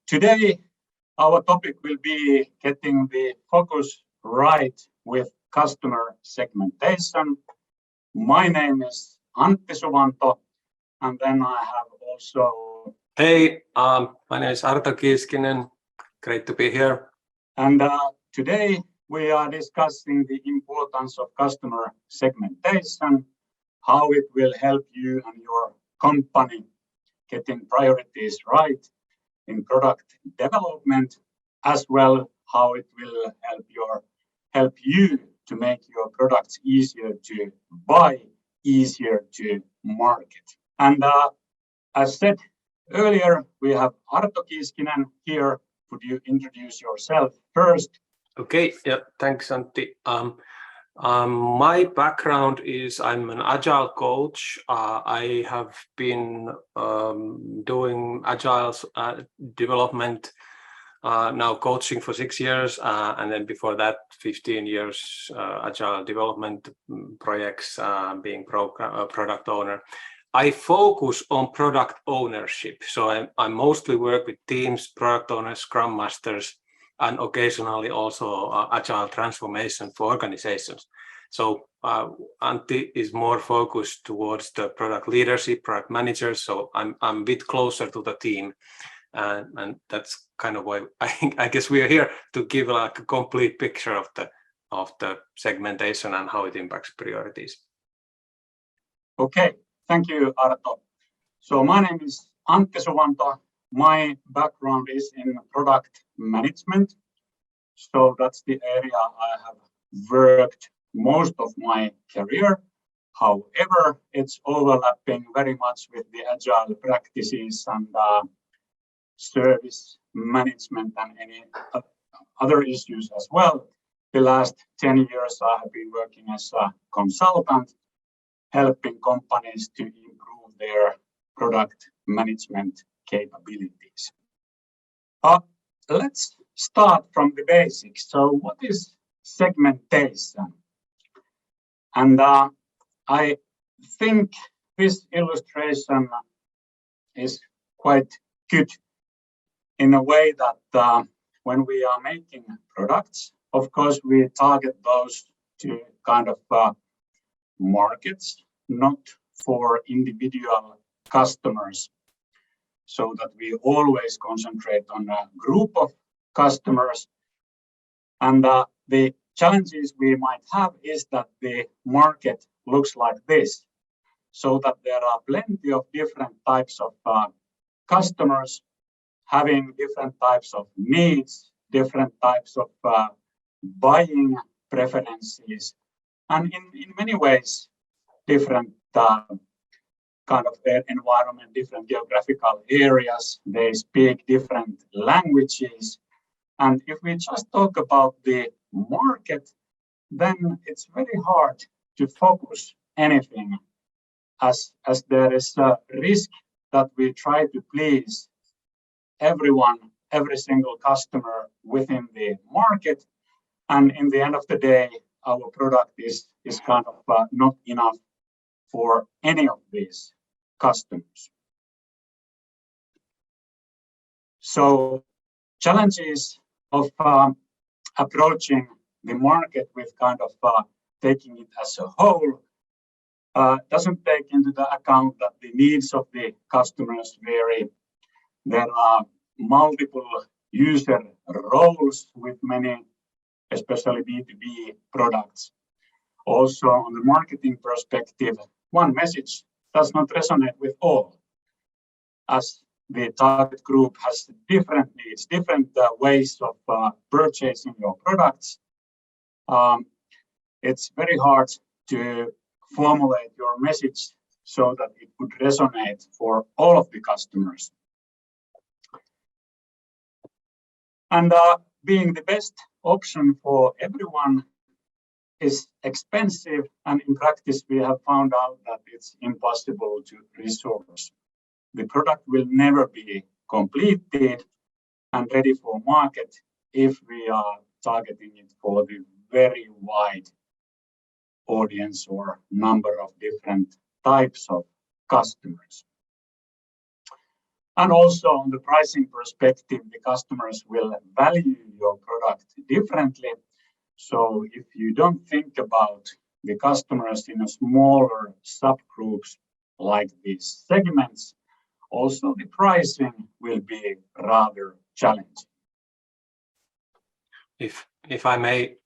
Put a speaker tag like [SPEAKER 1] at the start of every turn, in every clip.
[SPEAKER 1] Today, our topic will be getting the focus right with customer segmentation. My name is Antti Suvanto, and then I have also...
[SPEAKER 2] Hey, my name is Arto Kiiskinen. Great to be here.
[SPEAKER 1] And today we are discussing the importance of customer segmentation, how it will help you and your company getting priorities right in product development, as well how it will help you to make your products easier to buy, easier to market. And as said earlier, we have Arto Kiiskinen here. Could you introduce yourself first?
[SPEAKER 2] Okay, yeah, thanks, Antti. My background is I'm an Agile coach. I have been doing Agile development, now coaching for 6 years, and then before that 15 years Agile development projects, being product owner. I focus on product ownership, so I mostly work with teams, product owners, scrum masters, and occasionally also agile transformation for organizations. So Antti is more focused towards the product leadership, product managers. So I'm a bit closer to the team, and that's kind of why I guess we are here to give like a complete picture of the segmentation and how it impacts priorities.
[SPEAKER 1] Okay, thank you, Arto. So my name is Antti Suvanto. My background is in product management, so that's the area I have worked most of my career. However, it's overlapping very much with the agile practices and service management and any other issues as well. The last 10 years I have been working as a consultant, helping companies to improve their product management capabilities. Let's start from the basics. So what is segmentation? And I think this illustration is quite good in a way that when we are making products, of course, we target those to kind of markets, not for individual customers, so that we always concentrate on a group of customers. And the challenges we might have is that the market looks like this, so that there are plenty of different types of customers having different types of needs, different types of buying preferences, and in many ways different kind of their environment, different geographical areas. They speak different languages. And if we just talk about the market, then it's very hard to focus anything, as there is a risk that we try to please everyone, every single customer within the market. And in the end of the day, our product is kind of not enough for any of these customers. So challenges of approaching the market with kind of taking it as a whole doesn't take into the account that the needs of the customers vary. There are multiple user roles with many, especially B2B products. Also, on the marketing perspective, one message does not resonate with all, as the target group has different needs, different ways of purchasing your products. It's very hard to formulate your message so that it would resonate for all of the customers. And being the best option for everyone is expensive, and in practice we have found out that it's impossible to resource. The product will never be completed and ready for market if we are targeting it for the very wide audience or number of different types of customers. And also on the pricing perspective, the customers will value your product differently. So if you don't think about the customers in a smaller subgroups like these segments, also the pricing will be rather challenging.
[SPEAKER 2] If I may,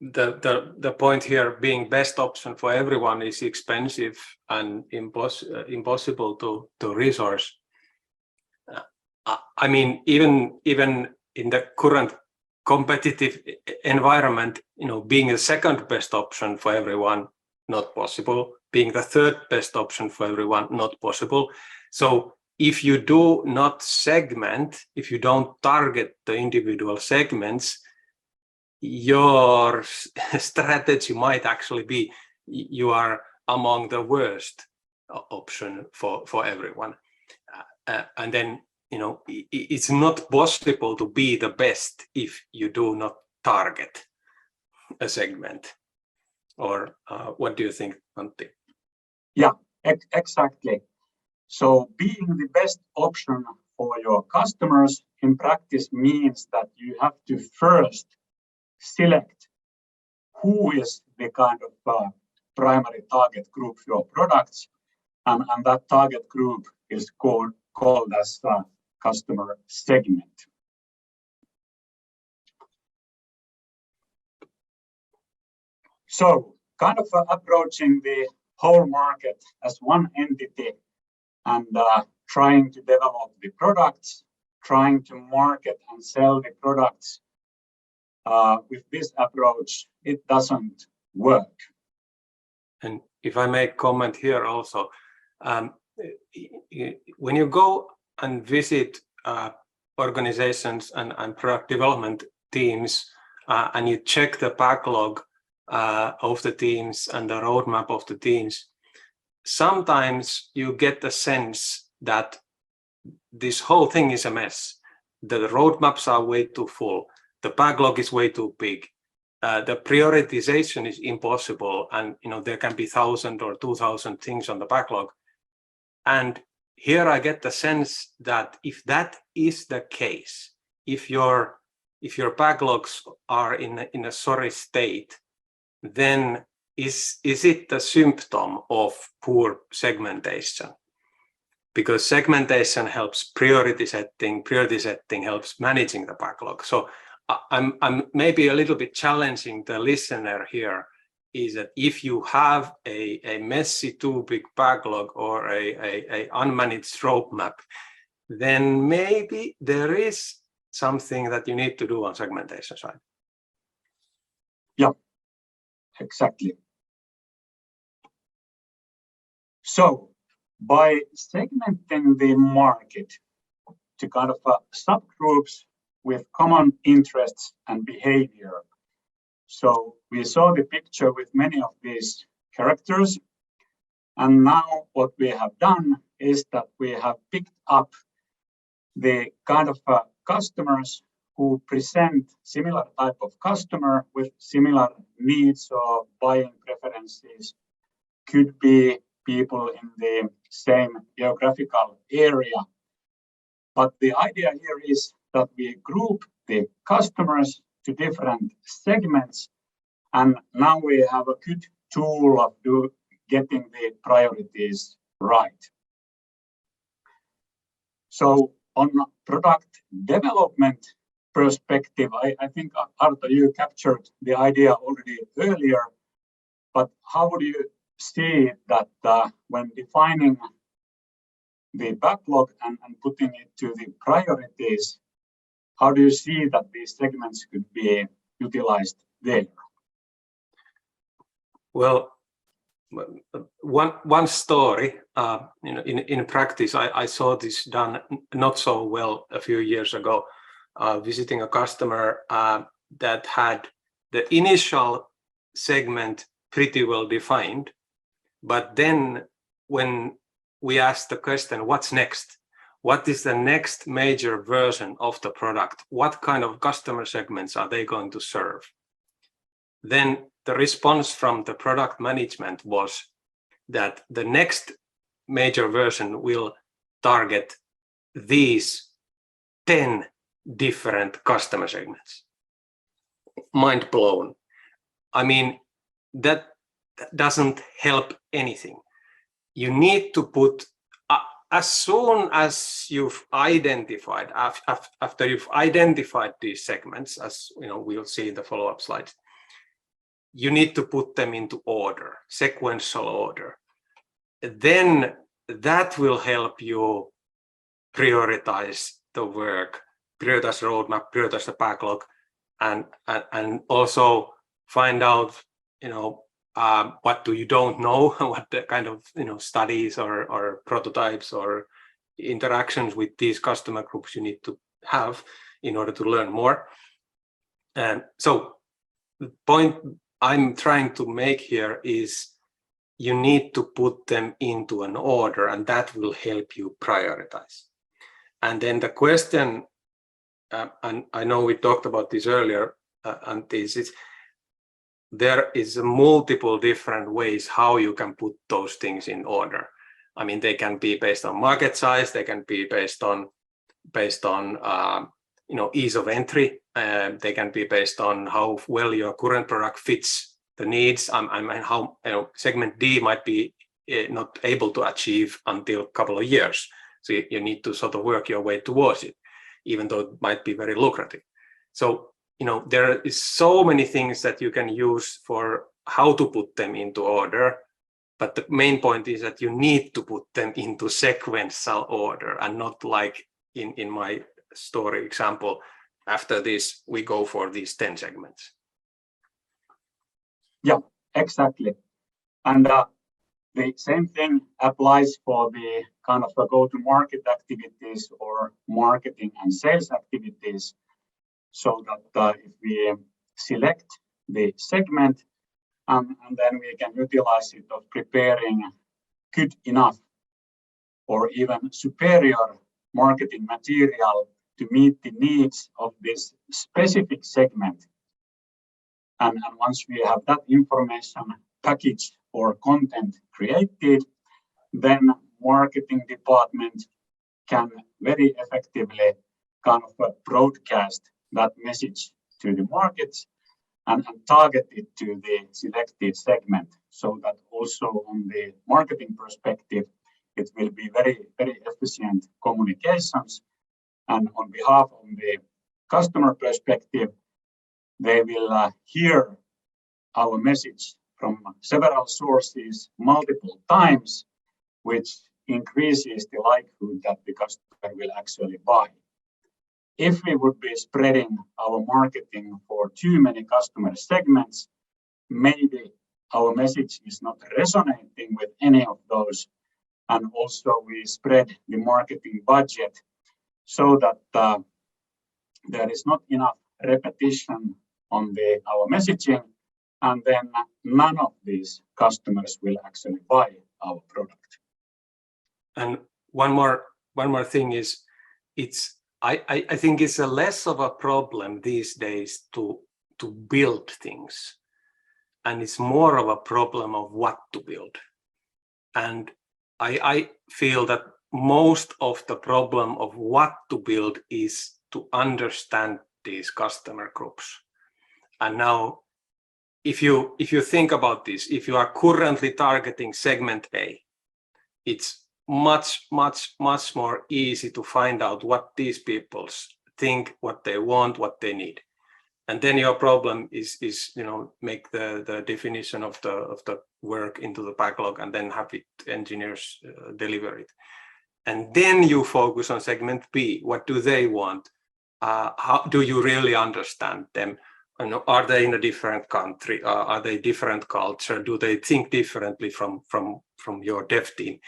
[SPEAKER 2] the point here being best option for everyone is expensive and impossible to resource. I mean, even in the current competitive environment, being the second best option for everyone, not possible. Being the third best option for everyone, not possible. So if you do not segment, if you don't target the individual segments, your strategy might actually be you are among the worst option for everyone. And then, it's not possible to be the best if you do not target a segment. Or what do you think, Antti?
[SPEAKER 1] Yeah, exactly. So being the best option for your customers in practice means that you have to first select who is the kind of primary target group for your products, and that target group is called as customer segment. So kind of approaching the whole market as one entity and trying to develop the products, trying to market and sell the products. With this approach, it doesn't work.
[SPEAKER 2] And if I may comment here also, when you go and visit organizations and product development teams, and you check the backlog of the teams and the roadmap of the teams, sometimes you get the sense that this whole thing is a mess. The roadmaps are way too full. The backlog is way too big. The prioritization is impossible, and there can be 1,000 or 2,000 things on the backlog. And here I get the sense that if that is the case, if your backlogs are in a sorry state, then is it the symptom of poor segmentation? Because segmentation helps priority setting helps managing the backlog. So I'm maybe a little bit challenging the listener here, is that if you have a messy too big backlog or a unmanaged roadmap, then maybe there is something that you need to do on segmentation side.
[SPEAKER 1] Yeah, exactly. So by segmenting the market to kind of subgroups with common interests and behavior. So we saw the picture with many of these characters. And now what we have done is that we have picked up the kind of customers who present similar type of customer with similar needs or buying preferences. Could be people in the same geographical area. But the idea here is that we group the customers to different segments, and now we have a good tool of getting the priorities right. So on product development perspective, I think, Arto, you captured the idea already earlier, but how would you see that when defining the backlog and putting it to the priorities, how do you see that these segments could be utilized there?
[SPEAKER 2] Well, one story, in practice, I saw this done not so well a few years ago, visiting a customer that had the initial segment pretty well defined, but then when we asked the question, what's next? What is the next major version of the product? What kind of customer segments are they going to serve? Then the response from the product management was that the next major version will target these 10 different customer segments. Mind blown. I mean, that doesn't help anything. You need to put, as soon as you've identified, after you've identified these segments, as you know, we'll see in the follow-up slides, you need to put them into order, sequential order. Then that will help you prioritize the work, prioritize the roadmap, prioritize the backlog, and also find out, you know, what do you don't know, what the kind of, you know, studies or prototypes or interactions with these customer groups you need to have in order to learn more. And so the point I'm trying to make here is you need to put them into an order, and that will help you prioritize. And then the question, and I know we talked about this earlier, and this is, there is multiple different ways how you can put those things in order. I mean, they can be based on market size, they can be based on you know, ease of entry, they can be based on how well your current product fits the needs. I mean, how, you know, segment D might be not able to achieve until a couple of years. So you need to sort of work your way towards it, even though it might be very lucrative. So, you know, there is so many things that you can use for how to put them into order. But the main point is that you need to put them into sequential order, and not like in my story example, after this, we go for these 10 segments.
[SPEAKER 1] Yeah, exactly. And the same thing applies for the kind of go-to-market activities or marketing and sales activities. So that if we select the segment and then we can utilize it of preparing good enough or even superior marketing material to meet the needs of this specific segment. And once we have that information packaged or content created, then marketing department can very effectively kind of broadcast that message to the markets and target it to the selected segment, so that also on the marketing perspective, it will be very, very efficient communications. And on behalf of the customer perspective, they will hear our message from several sources multiple times, which increases the likelihood that the customer will actually buy. If we would be spreading our marketing for too many customer segments, maybe our message is not resonating with any of those. And also we spread the marketing budget so that there is not enough repetition on our messaging, and then none of these customers will actually buy our product.
[SPEAKER 2] And one more thing is, I think it's a less of a problem these days to build things, and it's more of a problem of what to build. And I feel that most of the problem of what to build is to understand these customer groups. And now, if you think about this, if you are currently targeting segment A, it's much more easy to find out what these people think, what they want, what they need. And then your problem is you know, make the definition of the work into the backlog and then have it engineers deliver it. And then you focus on segment B. What do they want? How do you really understand them? You know, are they in a different country? Are they different culture? Do they think differently from your dev team?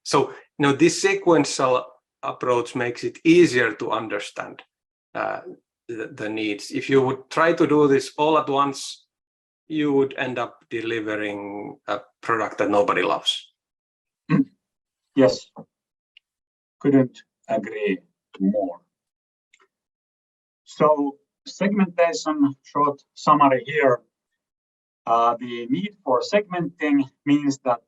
[SPEAKER 2] So, you know, this sequential approach makes it easier to understand the needs. If you would try to do this all at once, you would end up delivering a product that nobody loves.
[SPEAKER 1] Yes, couldn't agree more. So segmentation, short summary here. The need for segmenting means that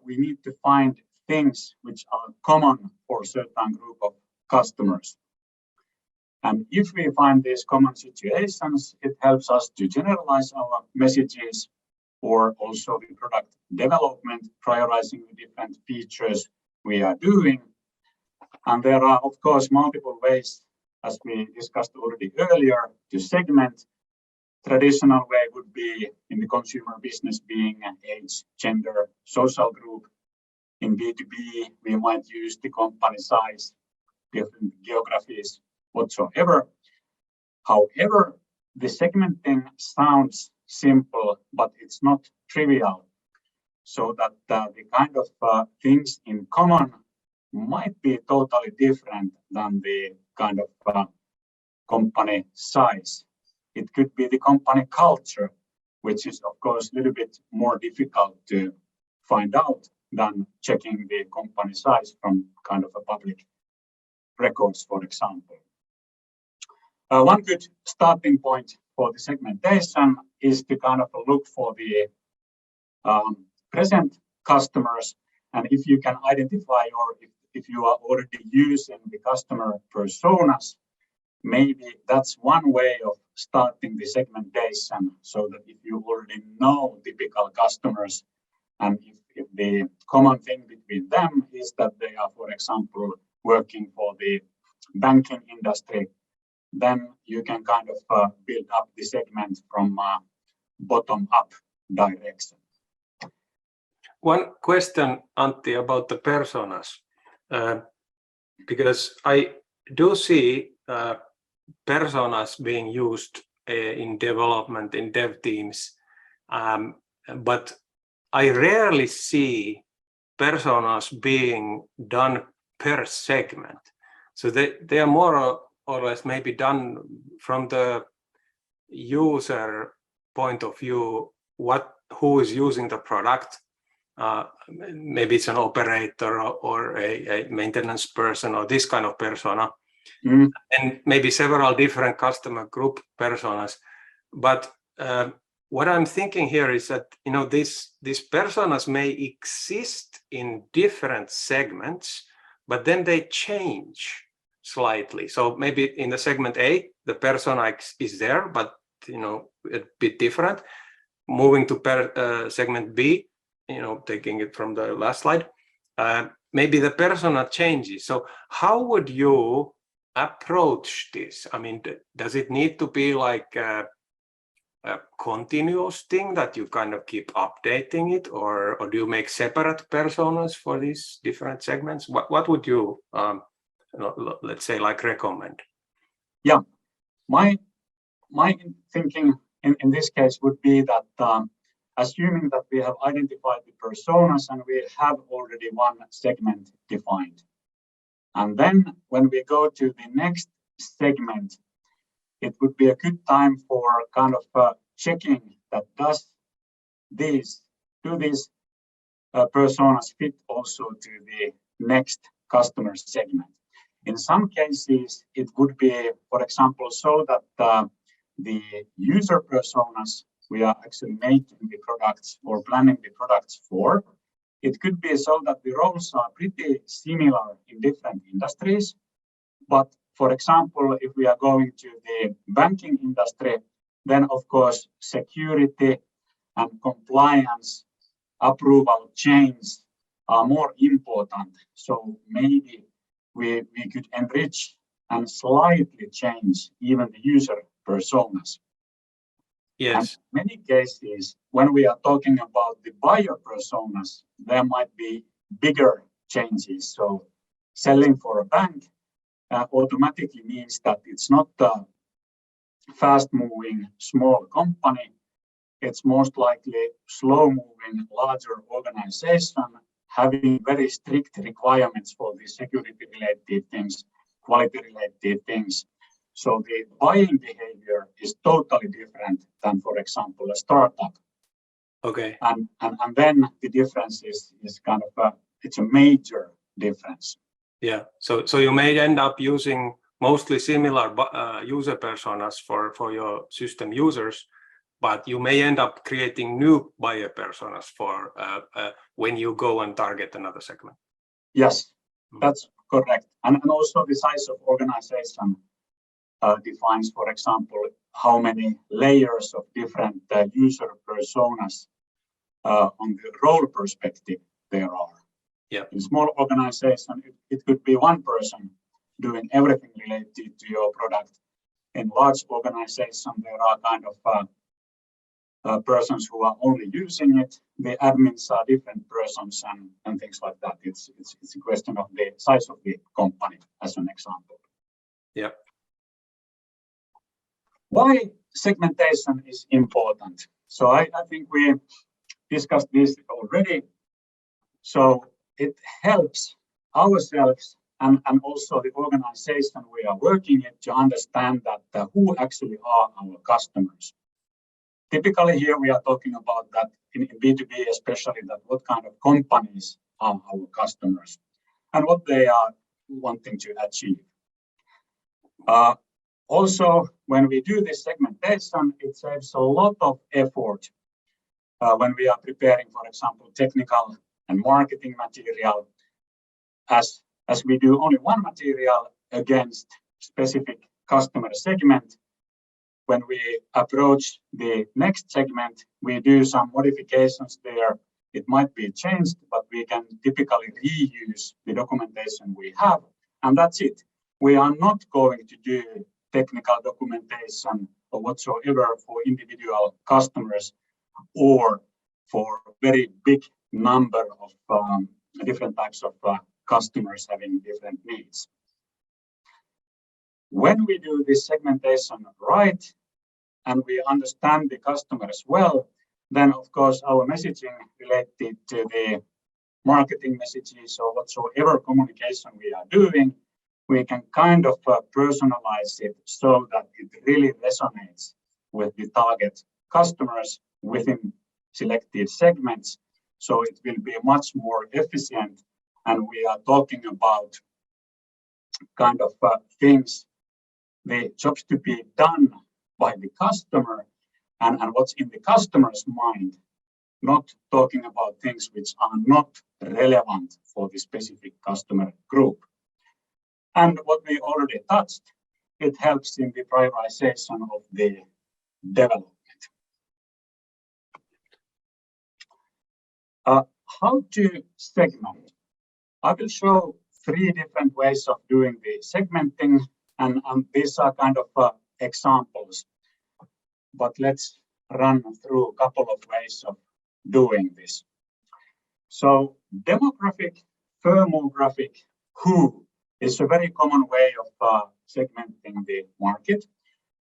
[SPEAKER 1] we need to find things which are common for a certain group of customers. And if we find these common situations, it helps us to generalize our messages or also the product development, prioritizing the different features we are doing. And there are, of course, multiple ways, as we discussed already earlier, to segment. Traditional way would be in the consumer business being age, gender, social group. In B2B, we might use the company size, different geographies, whatsoever. However, the segmenting sounds simple, but it's not trivial. So that the kind of things in common might be totally different than the kind of company size. It could be the company culture, which is of course a little bit more difficult to find out than checking the company size from kind of a public records, for example. One good starting point for the segmentation is to kind of look for the present customers, and if you can identify, or if you are already using the customer personas, maybe that's one way of starting the segmentation, so that if you already know typical customers, and if the common thing between them is that they are, for example, working for the banking industry, then you can kind of build up the segment from bottom up direction.
[SPEAKER 2] One question, Antti, about the personas, because I do see personas being used in development, in dev teams, but I rarely see personas being done per segment. So they are more or less maybe done from the user point of view, who is using the product. Maybe it's an operator or a maintenance person or this kind of persona, and maybe several different customer group personas. But what I'm thinking here is that these personas may exist in different segments, but then they change slightly. So maybe in the segment A, the persona is there, but a bit different. Moving to segment B, taking it from the last slide, maybe the persona changes. So how would you approach this? I mean, does it need to be like a continuous thing that you kind of keep updating it, or do you make separate personas for these different segments? What would you, let's say, like recommend?
[SPEAKER 1] Yeah, my thinking in this case would be that assuming that we have identified the personas and we have already one segment defined, and then when we go to the next segment, it would be a good time for kind of checking that do these personas fit also to the next customer segment. In some cases, it would be, for example, so that the user personas we are actually making the products or planning the products for, it could be so that the roles are pretty similar in different industries. But for example, if we are going to the banking industry, then of course security and compliance approval chains are more important. So maybe we could enrich and slightly change even the user personas.
[SPEAKER 2] Yes.
[SPEAKER 1] And in many cases, when we are talking about the buyer personas, there might be bigger changes. So selling for a bank automatically means that it's not a fast-moving small company. It's most likely slow-moving larger organization having very strict requirements for the security-related things, quality-related things. So the buying behavior is totally different than, for example, a startup.
[SPEAKER 2] Okay.
[SPEAKER 1] And then the difference is kind of it's a major difference.
[SPEAKER 2] Yeah. So you may end up using mostly similar user personas for your system users, but you may end up creating new buyer personas for when you go and target another segment.
[SPEAKER 1] Yes, that's correct. And also the size of organization defines, for example, how many layers of different user personas on the role perspective there are.
[SPEAKER 2] Yeah.
[SPEAKER 1] In small organization, it could be one person doing everything related to your product. In large organization, there are kind of persons who are only using it. The admins are different persons and things like that. It's a question of the size of the company, as an example.
[SPEAKER 2] Yeah.
[SPEAKER 1] Why segmentation is important? So I think we discussed this already. So it helps ourselves and also the organization we are working in to understand that who actually are our customers. Typically here we are talking about that in B2B especially, that what kind of companies are our customers and what they are wanting to achieve. Also, when we do this segmentation, it saves a lot of effort when we are preparing, for example, technical and marketing material, as we do only one material against specific customer segment. When we approach the next segment, we do some modifications there. It might be changed, but we can typically reuse the documentation we have, and that's it. We are not going to do technical documentation or whatsoever for individual customers or for very big number of different types of customers having different needs. When we do this segmentation right and we understand the customers well, then of course our messaging related to the marketing messages or whatsoever communication we are doing, we can kind of personalize it so that it really resonates with the target customers within selected segments. So it will be much more efficient, and we are talking about kind of things, the jobs to be done by the customer and what's in the customer's mind, not talking about things which are not relevant for the specific customer group. And what we already touched, it helps in the prioritization of the development. How to segment? I will show 3 different ways of doing the segmenting, and these are kind of examples. But let's run through a couple of ways of doing this. So demographic, firmographic, who is a very common way of segmenting the market.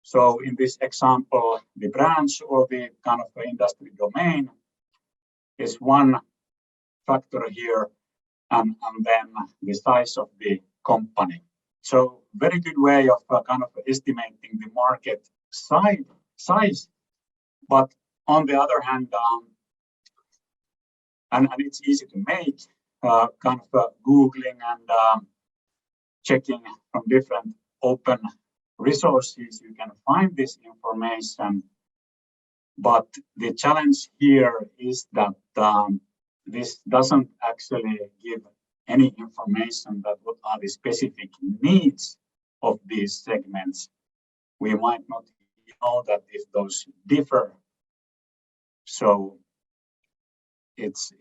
[SPEAKER 1] So in this example, the branch or the kind of industry domain is one factor here, and then the size of the company. So very good way of kind of estimating the market size, but on the other hand, and it's easy to make, kind of Googling and checking from different open resources, you can find this information. But the challenge here is that this doesn't actually give any information that what are the specific needs of these segments. We might not know that if those differ. So it's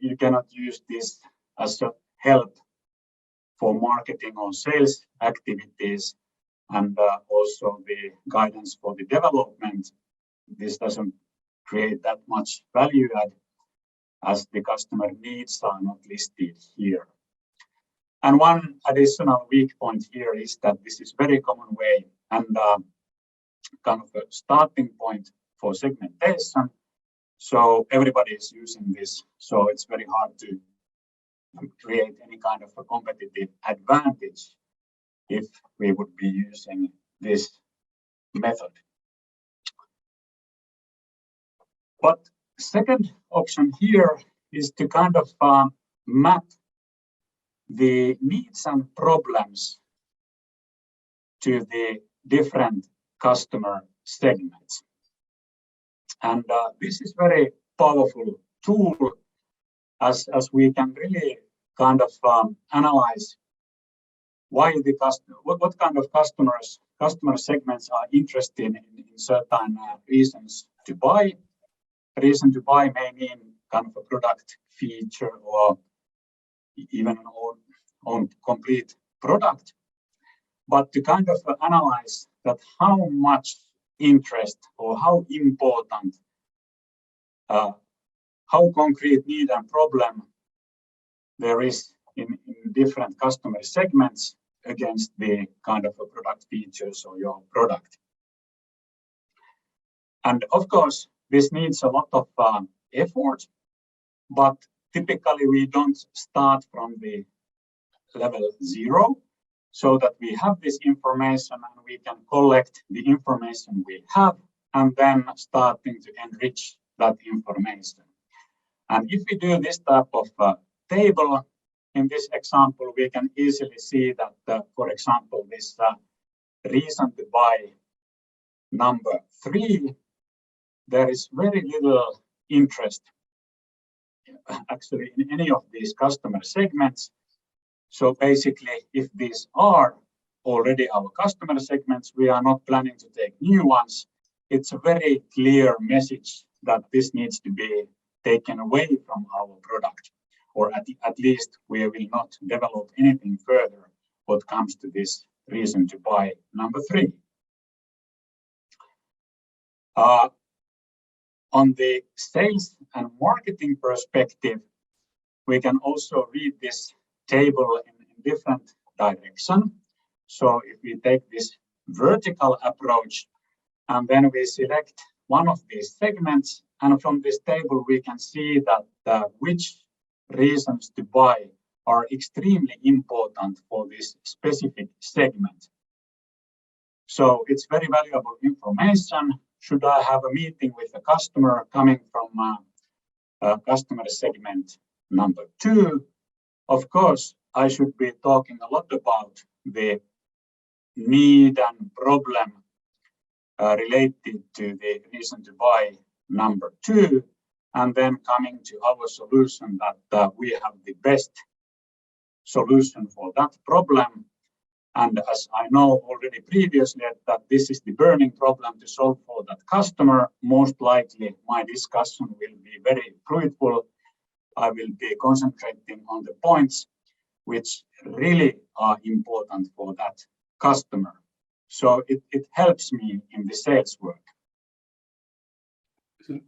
[SPEAKER 1] you cannot use this as a help for marketing or sales activities, and also the guidance for the development. This doesn't create that much value add, as the customer needs are not listed here. And one additional weak point here is that this is very common way and kind of a starting point for segmentation. So everybody is using this, so it's very hard to create any kind of a competitive advantage if we would be using this method. But second option here is to kind of map the needs and problems to the different customer segments. And this is very powerful tool as we can really kind of analyze why the what kind of customer segments are interested in certain reasons to buy. Reason to buy may mean kind of a product feature or even an own complete product, but to kind of analyze that how much interest or how important, how concrete need and problem there is in different customer segments against the kind of a product features or your product. And of course, this needs a lot of effort, but typically we don't start from the level 0, so that we have this information and we can collect the information we have and then starting to enrich that information. And if we do this type of table, in this example, we can easily see that, for example, this reason to buy number 3, there is very little interest actually in any of these customer segments. So basically, if these are already our customer segments, we are not planning to take new ones. It's a very clear message that this needs to be taken away from our product, or at least we will not develop anything further what comes to this reason to buy number 3. On the sales and marketing perspective, we can also read this table in different direction. So if we take this vertical approach and then we select one of these segments, and from this table we can see that which reasons to buy are extremely important for this specific segment. So it's very valuable information. Should I have a meeting with a customer coming from customer segment number 2, of course, I should be talking a lot about the need and problem related to the reason to buy number 2, and then coming to our solution that we have the best solution for that problem. And as I know already previously that this is the burning problem to solve for that customer, most likely my discussion will be very fruitful. I will be concentrating on the points which really are important for that customer. So it helps me in the sales work.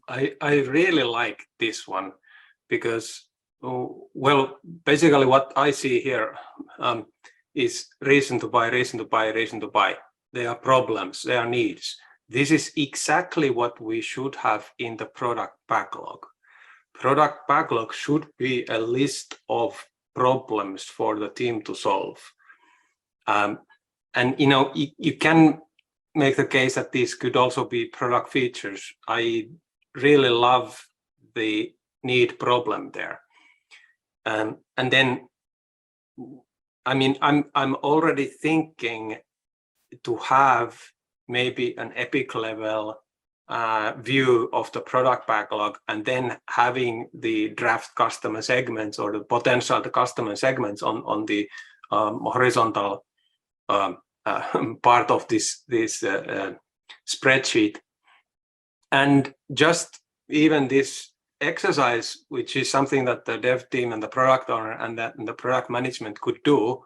[SPEAKER 2] I really like this one because, well, basically what I see here is reason to buy, reason to buy, reason to buy. There are problems, there are needs. This is exactly what we should have in the product backlog. Product backlog should be a list of problems for the team to solve. And you know, you can make the case that these could also be product features. I really love the need problem there. And then, I mean, I'm already thinking to have maybe an epic level view of the product backlog, and then having the draft customer segments or the potential customer segments on the horizontal part of this spreadsheet. And just even this exercise, which is something that the dev team and the product owner and the product management could do,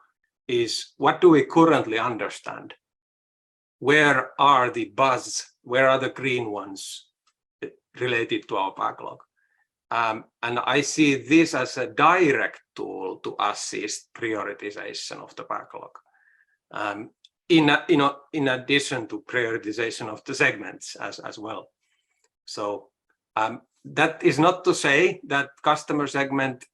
[SPEAKER 2] is what do we currently understand? Where are the buzz? Where are the green ones related to our backlog? And I see this as a direct tool to assist prioritization of the backlog. In addition to prioritization of the segments as well. So that is not to say that customer segment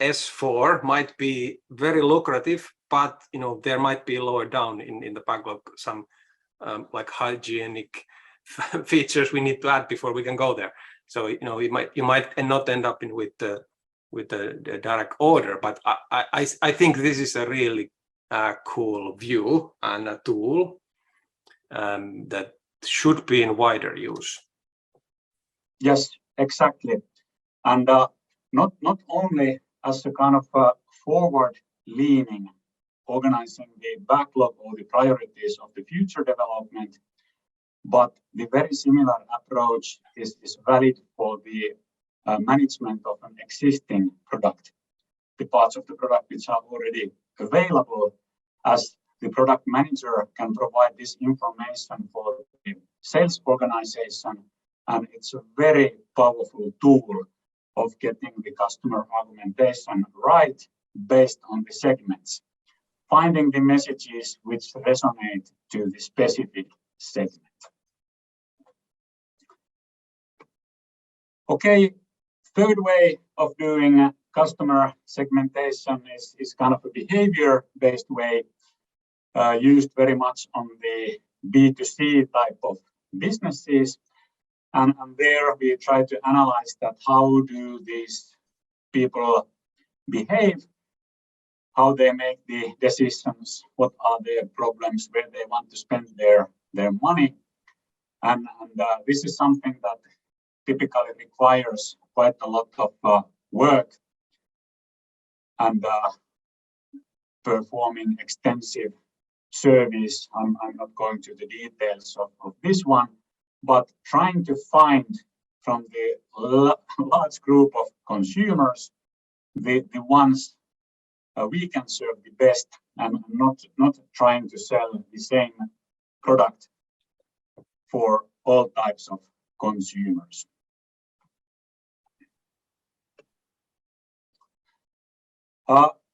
[SPEAKER 2] S4 might be very lucrative, but there might be lower down in the backlog some like hygienic features we need to add before we can go there. So you might not end up with the direct order, but I think this is a really cool view and a tool that should be in wider use.
[SPEAKER 1] Yes, exactly. And not only as a kind of a forward-leaning, organizing the backlog or the priorities of the future development, but the very similar approach is valid for the management of an existing product, the parts of the product which are already available, as the product manager can provide this information for the sales organization, and it's a very powerful tool of getting the customer argumentation right based on the segments, finding the messages which resonate to the specific segment. Okay, third way of doing customer segmentation is kind of a behavior-based way, used very much on the B2C type of businesses. And there we try to analyze that how do these people behave, how they make the decisions, what are their problems, where they want to spend their money. And this is something that typically requires quite a lot of work and performing extensive surveys. I'm not going to the details of this one, but trying to find from the large group of consumers the ones we can serve the best, and not trying to sell the same product for all types of consumers.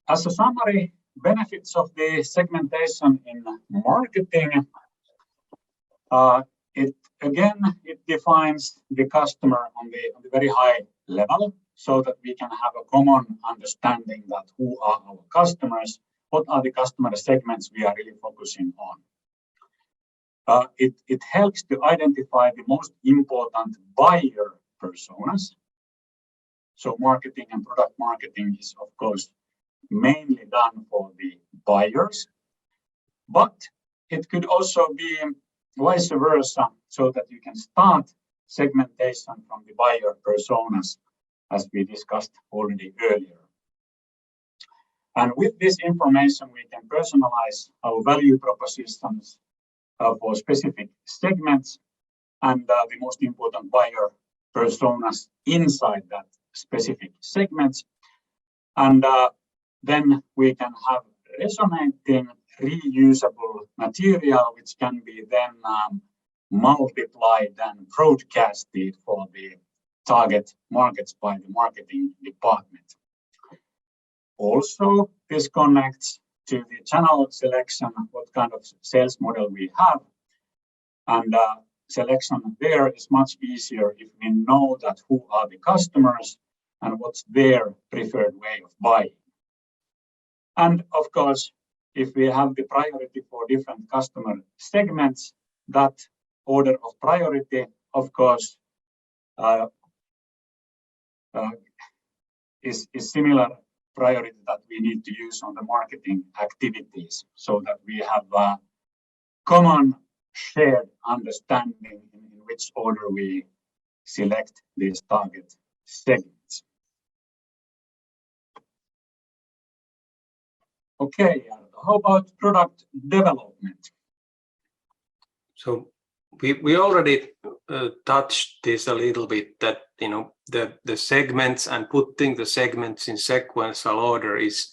[SPEAKER 1] As a summary, benefits of the segmentation in marketing, it defines the customer on the very high level, so that we can have a common understanding that who are our customers, what are the customer segments we are really focusing on. It helps to identify the most important buyer personas. So marketing and product marketing is, of course, mainly done for the buyers, but it could also be vice versa, so that you can start segmentation from the buyer personas, as we discussed already earlier. And with this information, we can personalize our value propositions for specific segments and the most important buyer personas inside that specific segments. And then we can have resonating, reusable material, which can be then multiplied and broadcasted for the target markets by the marketing department. Also, this connects to the channel selection, what kind of sales model we have. And selection there is much easier if we know that who are the customers and what's their preferred way of buying. And of course, if we have the priority for different customer segments, that order of priority, of course, is similar priority that we need to use on the marketing activities, so that we have a common shared understanding in which order we select these target segments. Okay, how about product development?
[SPEAKER 2] So we already touched this a little bit, that the segments and putting the segments in sequential order is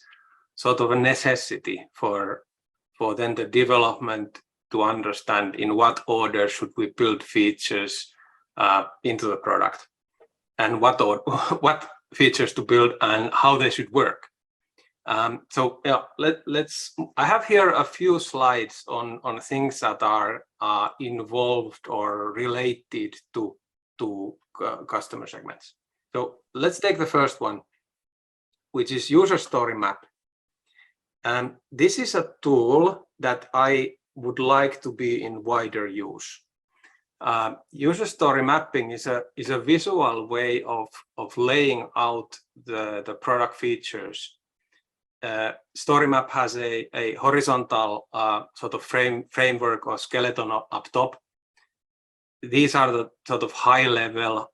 [SPEAKER 2] sort of a necessity for then the development to understand in what order should we build features into the product, and what features to build and how they should work. So yeah, I have here a few slides on things that are involved or related to customer segments. So let's take the first one, which is user story map. This is a tool that I would like to be in wider use. User story mapping is a visual way of laying out the product features. Story map has a horizontal sort of framework or skeleton up top. These are the sort of high level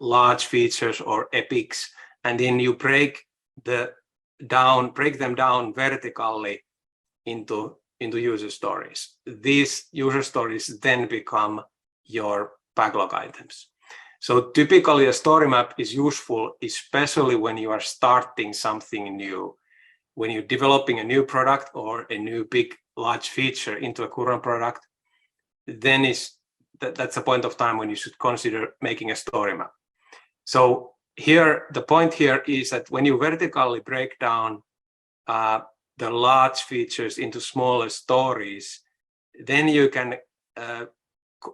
[SPEAKER 2] large features or epics, and then you break break them down vertically into user stories. These user stories then become your backlog items. So typically a story map is useful, especially when you are starting something new, when you're developing a new product or a new big large feature into a current product. Then that's a point of time when you should consider making a story map. So here, the point here is that when you vertically break down the large features into smaller stories, then you can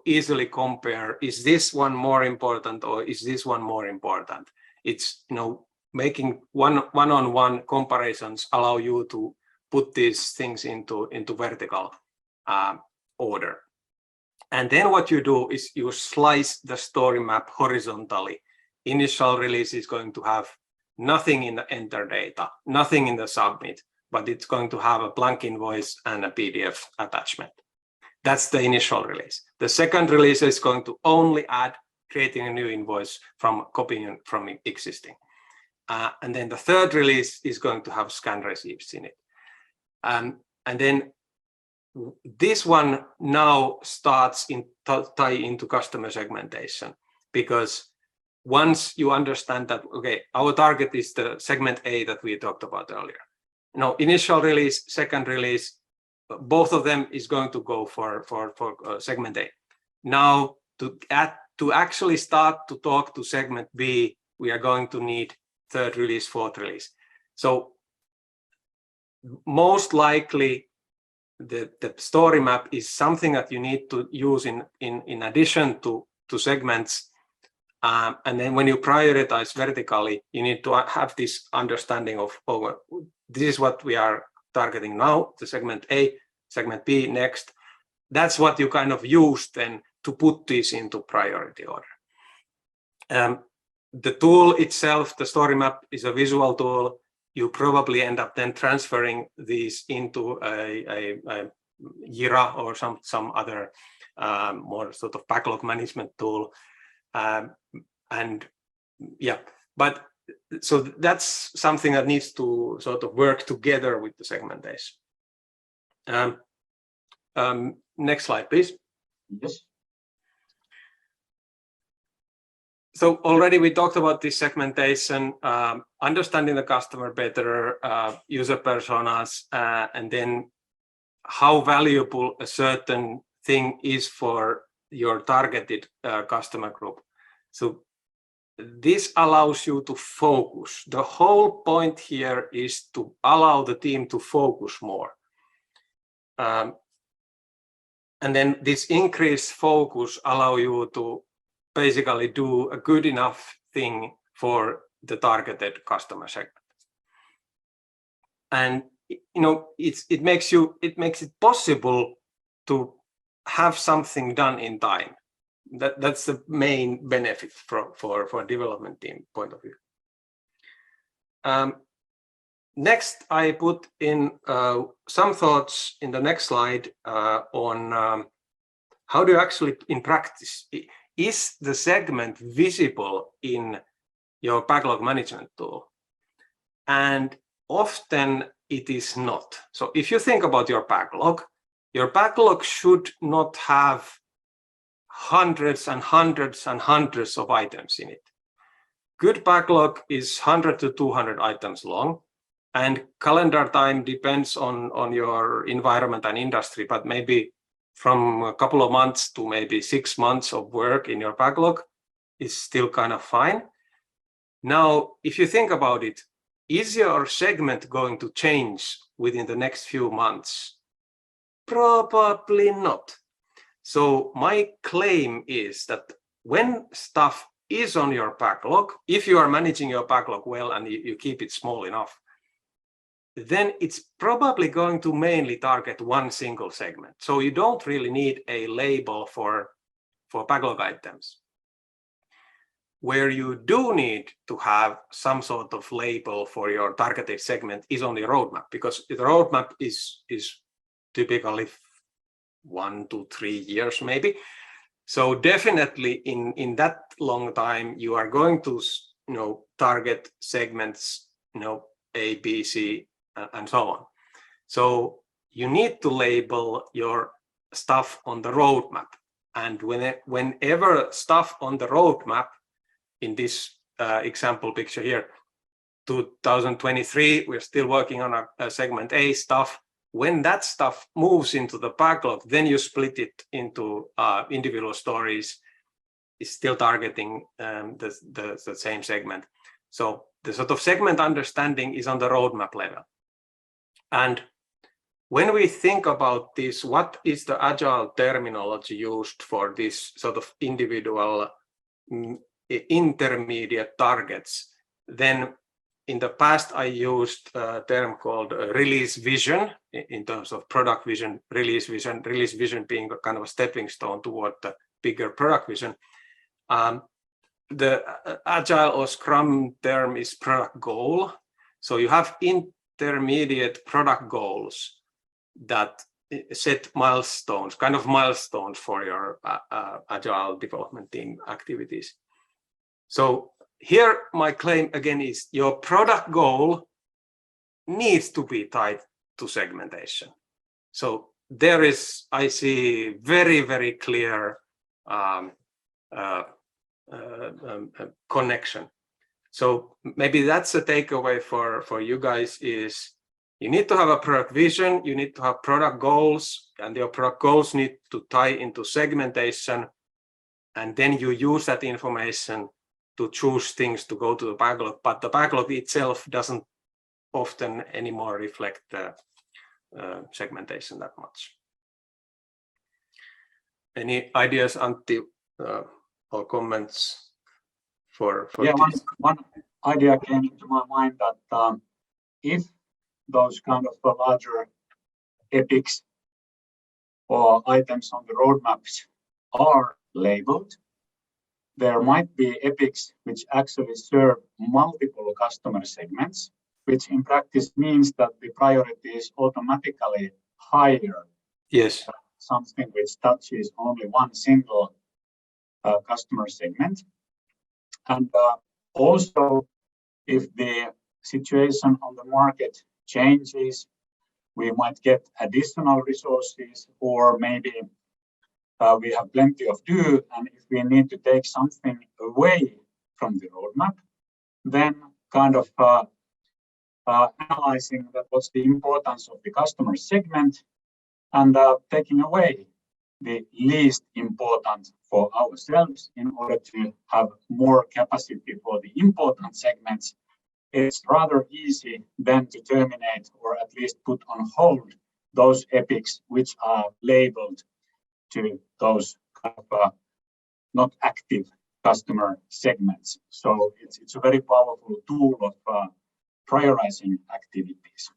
[SPEAKER 2] easily compare, is this one more important or is this one more important? It's, making one-on-one comparisons allow you to put these things into vertical order. And then what you do is you slice the story map horizontally. Initial release is going to have nothing in the enter data, nothing in the submit, but it's going to have a blank invoice and a PDF attachment. That's the initial release. The second release is going to only add creating a new invoice from copying from existing. And then the third release is going to have scan receipts in it. And then this one now starts tie into customer segmentation, because once you understand that, okay, our target is the segment A that we talked about earlier. Initial release, second release, both of them is going to go for segment A. Now, to actually start to talk to segment B, we are going to need third release, fourth release. So most likely, the story map is something that you need to use in addition to segments. And then when you prioritize vertically, you need to have this understanding of, this is what we are targeting now, the segment A, segment B next. That's what you kind of use then to put this into priority order. The tool itself, the story map, is a visual tool. You probably end up then transferring these into a Jira or some other more sort of backlog management tool. And yeah, but so that's something that needs to sort of work together with the segmentation. Next slide, please.
[SPEAKER 1] Yes.
[SPEAKER 2] So already we talked about this segmentation, understanding the customer better, user personas, and then how valuable a certain thing is for your targeted customer group. So this allows you to focus. The whole point here is to allow the team to focus more. And then this increased focus allow you to basically do a good enough thing for the targeted customer segment. And it makes it possible to have something done in time. That's the main benefit for a development team point of view. Next, I put in some thoughts in the next slide on how do you actually, in practice, is the segment visible in your backlog management tool? And often it is not. So if you think about your backlog should not have hundreds and hundreds and hundreds of items in it. Good backlog is 100 to 200 items long, and calendar time depends on your environment and industry, but maybe from a couple of months to maybe 6 months of work in your backlog is still kind of fine. Now, if you think about it, is your segment going to change within the next few months? Probably not. So my claim is that when stuff is on your backlog, if you are managing your backlog well and you keep it small enough, then it's probably going to mainly target one single segment. So you don't really need a label for backlog items. Where you do need to have some sort of label for your targeted segment is on the roadmap, because the roadmap is typically 1 to 3 years maybe. So definitely in that long time, you are going to target segments A, B, C, and so on. So you need to label your stuff on the roadmap. And whenever stuff on the roadmap, in this example picture here, 2023, we're still working on a segment A stuff. When that stuff moves into the backlog, then you split it into individual stories. It's still targeting the same segment. So the sort of segment understanding is on the roadmap level. And when we think about this, what is the Agile terminology used for this sort of individual intermediate targets? Then in the past, I used a term called release vision in terms of product vision, release vision being a kind of a stepping stone toward the bigger product vision. The Agile or Scrum term is product goal. So you have intermediate product goals that set milestones, kind of milestones for your Agile development team activities. So here my claim again is your product goal needs to be tied to segmentation. So there is, I see very, very clear connection. So maybe that's a takeaway for you guys is you need to have a product vision, you need to have product goals, and your product goals need to tie into segmentation. And then you use that information to choose things to go to the backlog, but the backlog itself doesn't often anymore reflect the segmentation that much. Any ideas, Antti, or comments for
[SPEAKER 1] yeah,
[SPEAKER 2] this?
[SPEAKER 1] one idea came into my mind that if those kind of larger epics or items on the roadmaps are labeled, there might be epics which actually serve multiple customer segments, which in practice means that the priority is automatically higher.
[SPEAKER 2] Yes.
[SPEAKER 1] Something which touches only one single customer segment. And also, if the situation on the market changes, we might get additional resources, or maybe we have plenty of do, and if we need to take something away from the roadmap, then kind of analyzing that what's the importance of the customer segment and taking away the least important for ourselves in order to have more capacity for the important segments. It's rather easy then to terminate or at least put on hold those epics which are labeled to those kind of not active customer segments. So it's a very powerful tool of prioritizing activities.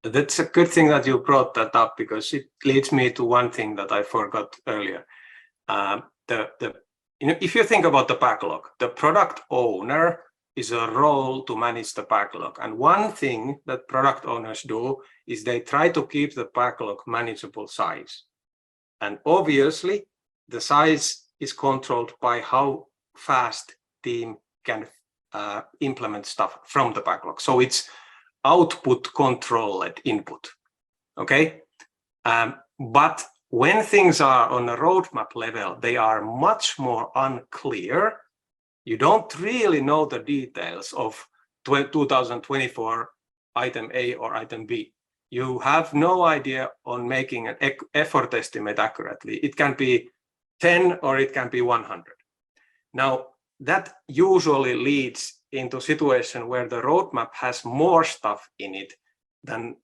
[SPEAKER 2] That's a good thing that you brought that up, because it leads me to one thing that I forgot earlier. If you think about the backlog, the product owner is a role to manage the backlog. And one thing that product owners do is they try to keep the backlog manageable size. And obviously, the size is controlled by how fast team can implement stuff from the backlog. So it's output controlled input, okay? But when things are on a roadmap level, they are much more unclear. You don't really know the details of 2024 item A or item B. You have no idea on making an effort estimate accurately. It can be 10 or it can be 100. Now, that usually leads into a situation where the roadmap has more stuff in it than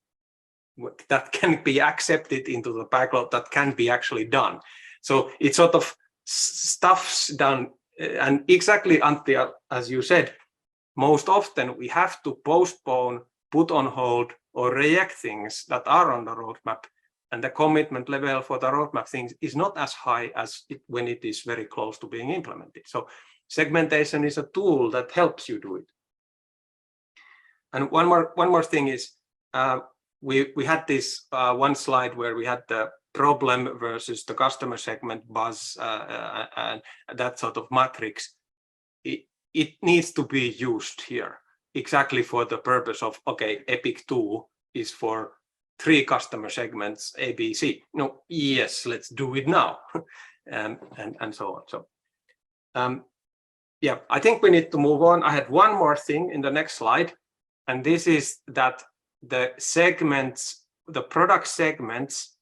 [SPEAKER 2] that can be accepted into the backlog that can be actually done. So it's sort of stuff's done. And exactly, Antti, as you said, most often we have to postpone, put on hold, or reject things that are on the roadmap. And the commitment level for the roadmap things is not as high as when it is very close to being implemented. So segmentation is a tool that helps you do it. And one more thing is, we had this one slide where we had the problem versus the customer segment buzz and that sort of matrix. It needs to be used here. exactly for the purpose of, okay, Epic 2 is for 3 customer segments, A, B, C. No, yes, let's do it now, and so on. So, yeah, I think we need to move on. I had one more thing in the next slide, and this is that the segments, the product segments,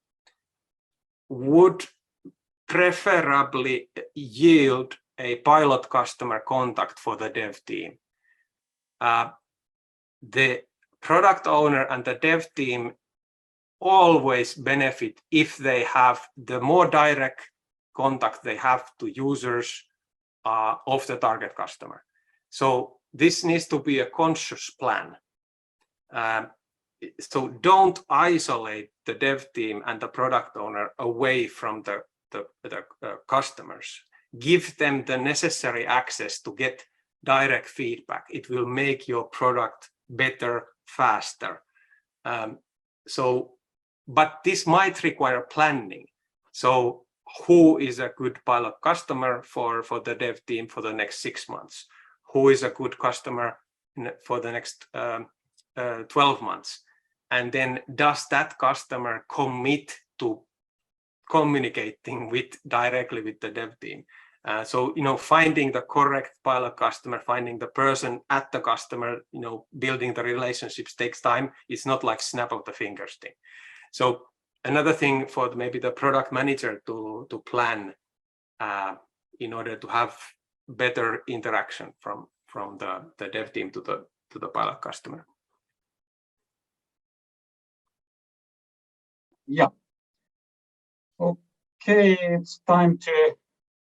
[SPEAKER 2] would preferably yield a pilot customer contact for the dev team. The product owner and the dev team always benefit if they have the more direct contact they have to users of the target customer. So this needs to be a conscious plan. So don't isolate the dev team and the product owner away from the customers. Give them the necessary access to get direct feedback. It will make your product better, faster. But this might require planning. So who is a good pilot customer for the dev team for the next 6 months? Who is a good customer for the next 12 months? And then does that customer commit to communicating directly with the dev team? So, finding the correct pilot customer, finding the person at the customer, building the relationships takes time. It's not like snap of the fingers thing. So another thing for maybe the product manager to plan in order to have better interaction from the dev team to the pilot customer.
[SPEAKER 1] Yeah. Okay, it's time to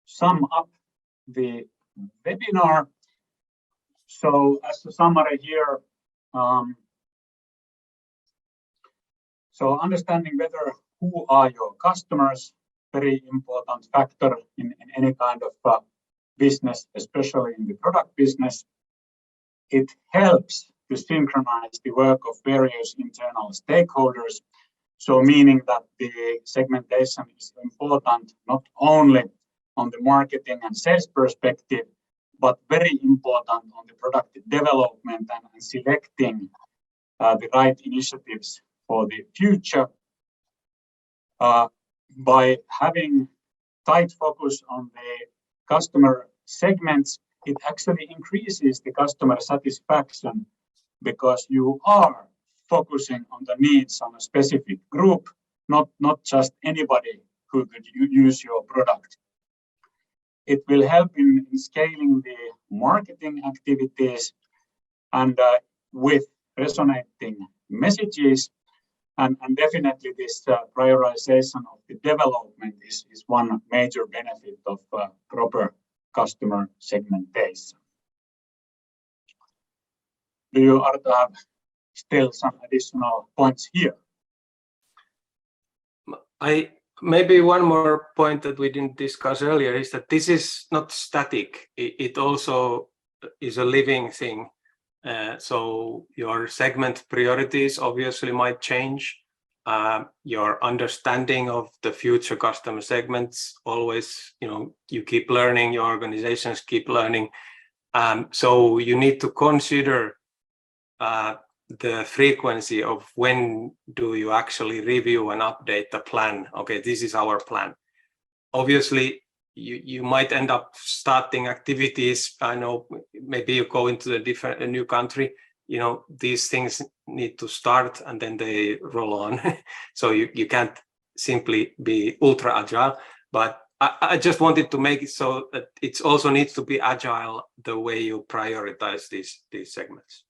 [SPEAKER 1] sum up the webinar. So as a summary here, so understanding better who are your customers, very important factor in any kind of business, especially in the product business. It helps to synchronize the work of various internal stakeholders. So meaning that the segmentation is important not only on the marketing and sales perspective, but very important on the product development and selecting the right initiatives for the future. By having tight focus on the customer segments, it actually increases the customer satisfaction because you are focusing on the needs on a specific group, not just anybody who could use your product. It will help in scaling the marketing activities and with resonating messages. And definitely this prioritization of the development is one major benefit of proper customer segmentation. Do you, Arto, have still some additional points here?
[SPEAKER 2] Maybe one more point that we didn't discuss earlier is that this is not static. It also is a living thing. So your segment priorities obviously might change. Your understanding of the future customer segments always, you keep learning, your organizations keep learning. So you need to consider the frequency of when do you actually review and update the plan. Okay, this is our plan. Obviously, you might end up starting activities. I know maybe you go into a new country. These things need to start and then they roll on. So you can't simply be ultra agile. But I just wanted to make it so that it also needs to be agile the way you prioritize these segments.